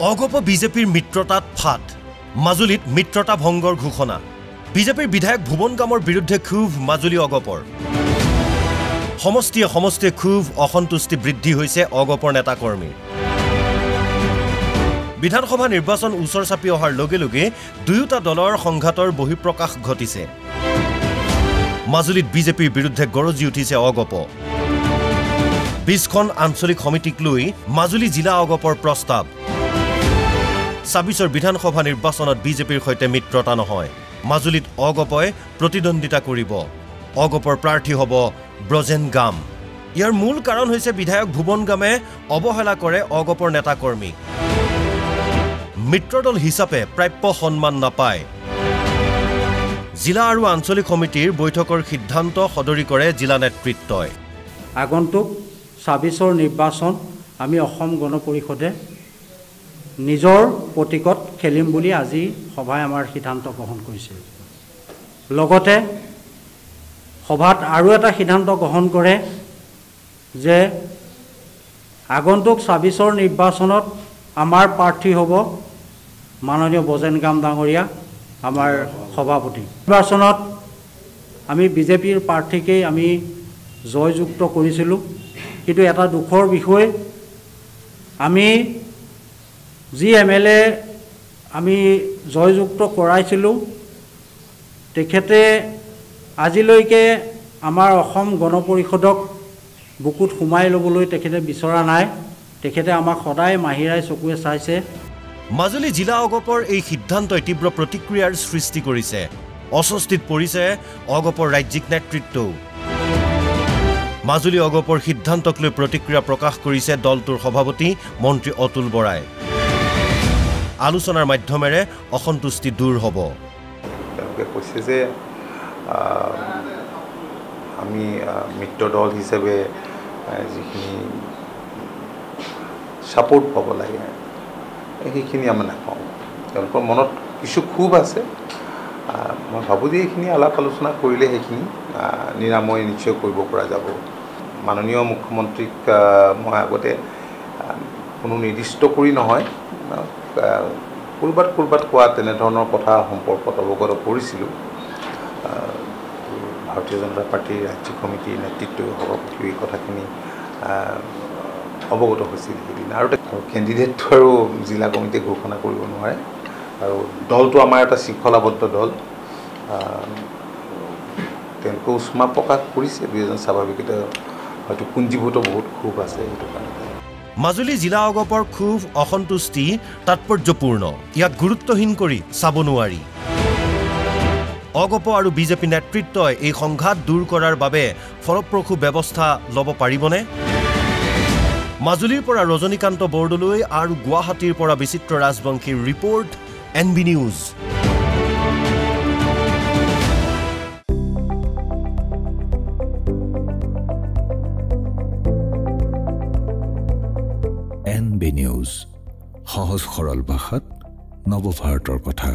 অগপ বিজেপিৰ মিত্ৰতাত ফাট মাজুলীত মিত্ৰতা ভংগৰ ঘোষণা বিজেপিৰ বিধায়ক ভুৱন গামৰ বিৰুদ্ধে ক্ষোভ মাজুলী অগপৰ সমষ্টিয়ে ক্ষোভ অসন্তুষ্টি বৃদ্ধি হৈছে অগপৰ নেতা কৰ্মীৰ বিধানসভা নিৰ্বাচন ওচৰ চাপি অহাৰ লগে লগে দুয়োটা দলৰ সংঘাতৰ বহিঃপ্ৰকাশ ঘটিছে মাজুলীত বিজেপিৰ বিৰুদ্ধে গৰজি উঠিছে অগপ 20খন আঞ্চলিক সমিতিক লৈ মাজুলী জিলা অগপৰ প্ৰস্তাৱ 26 বিধানসভা নিৰ্বাচনত বিজেপিৰ সৈতে মিত্ৰতা নহয় মাজুলীত অগপই প্ৰতিদ্বন্দ্বিতা কৰিব অগপৰ প্ৰাৰ্থী হ'ব ব্ৰজেন গাম ইয়াৰ মূল কাৰণ হৈছে বিধায়ক ভুৱন গামে অৱহেলা কৰে অগপৰ নেতা কৰ্মী মিত্ৰদল হিচাপে প্ৰাপ্য সন্মান নাপায় জিলা আৰু আঞ্চলিক সমিতিৰ বৈঠকৰ সিদ্ধান্ত সদৰি কৰে জিলা নেতৃত্বই আগন্তুক 26ৰ নিৰ্বাচন আমি অসম গণ পৰিষদে নিজৰ প্ৰতীকত খেলিম বুলি আজি সভাই আমাৰ সিদ্ধান্ত গ্ৰহণ কৰিছে লগতে সভাত আৰু এটা সিদ্ধান্ত গ্ৰহণ কৰে যে আগন্তুক 26ৰ নিৰ্বাচনত আমাৰ প্ৰাৰ্থী হ'ব মাননীয় ব্ৰজেন গাম ডাঙৰীয়া আমাৰ সভাপতি নিৰ্বাচনত আমি বিজেপিৰ প্ৰাৰ্থীকেই আমি জয়যুক্ত কৰিছিলোঁ কিন্তু এটা দুখৰ বিষয় আমি যি এমএলএ আমি জয়যুক্ত কৰাইছিলোঁ তেখেতে আজিলৈকে আমাৰ অসম গণ পৰিষদক বুকুত সোমাই ল'বলৈ তেখেতে বিচৰা নাই তেখেতে আমাক সদায় মাহিৰাই চকুৱে চাইছে মাজুলী জিলা অগপৰ এই সিদ্ধান্তই তীব্ৰ প্ৰতিক্ৰিয়াৰ সৃষ্টি কৰিছে অস্বস্তিত পৰিছে অগপৰ ৰাজ্যিক নেতৃত্বও মাজুলী অগপৰ সিদ্ধান্তক লৈ প্ৰতিক্ৰিয়া প্ৰকাশ কৰিছে দলটোৰ সভাপতি মন্ত্ৰী অতুল বৰাই আলোচনাৰ মাধ্যমেৰে অসন্তুষ্টি দূৰ হ'ব কৈছে যে আমি মিত্ৰ দল হিচাপে যিখিনি সাপোৰ্ট পাব লাগে সেইখিনি আমি নাপাওঁ তেওঁলোকৰ মনত কিছু ক্ষোভ আছে মই ভাবোঁ যে এইখিনি আলাপ আলোচনা কৰিলে সেইখিনি নিৰাময় নিশ্চয় কৰিব পৰা যাব মাননীয় মুখ্যমন্ত্ৰীক মই আগতে কোনো নিৰ্দিষ্ট কৰি নহয় ক'ৰবাত কোৱা তেনেধৰণৰ কথা সম্পৰ্কত অৱগত কৰিছিলোঁ ভাৰতীয় জনতা পাৰ্টীৰ ৰাজ্যিক সমিতিৰ নেতৃত্বই সভাপতি এই কথাখিনি অৱগত হৈছিল সেইদিনা আৰু কেণ্ডিডেটটো আৰু জিলা কমিটিয়ে ঘোষণা কৰিব নোৱাৰে আৰু দলটো আমাৰ এটা শৃংখলাবদ্ধ দল তেওঁলোকে উষ্মা প্ৰকাশ কৰিছে দুজন স্বাভাৱিকতে হয়তো পুঞ্জীভূত বহুত ক্ষোভ আছে সেইটো কাৰণে মাজুলী জিলা অগপৰ ক্ষোভ অসন্তুষ্টি তাৎপৰ্যপূৰ্ণ ইয়াক গুৰুত্বহীন কৰি চাব নোৱাৰি অগপ আৰু বিজেপি নেতৃত্বই এই সংঘাত দূৰ কৰাৰ বাবে ফলপ্ৰসূ ব্যৱস্থা ল'ব পাৰিবনে মাজুলীৰ পৰা ৰজনীকান্ত বৰদলৈ আৰু গুৱাহাটীৰ পৰা বিচিত্ৰ ৰাজবংশীৰ report NB news NB news সহজ সৰল ভাষাত নৱভাৰতৰ কথা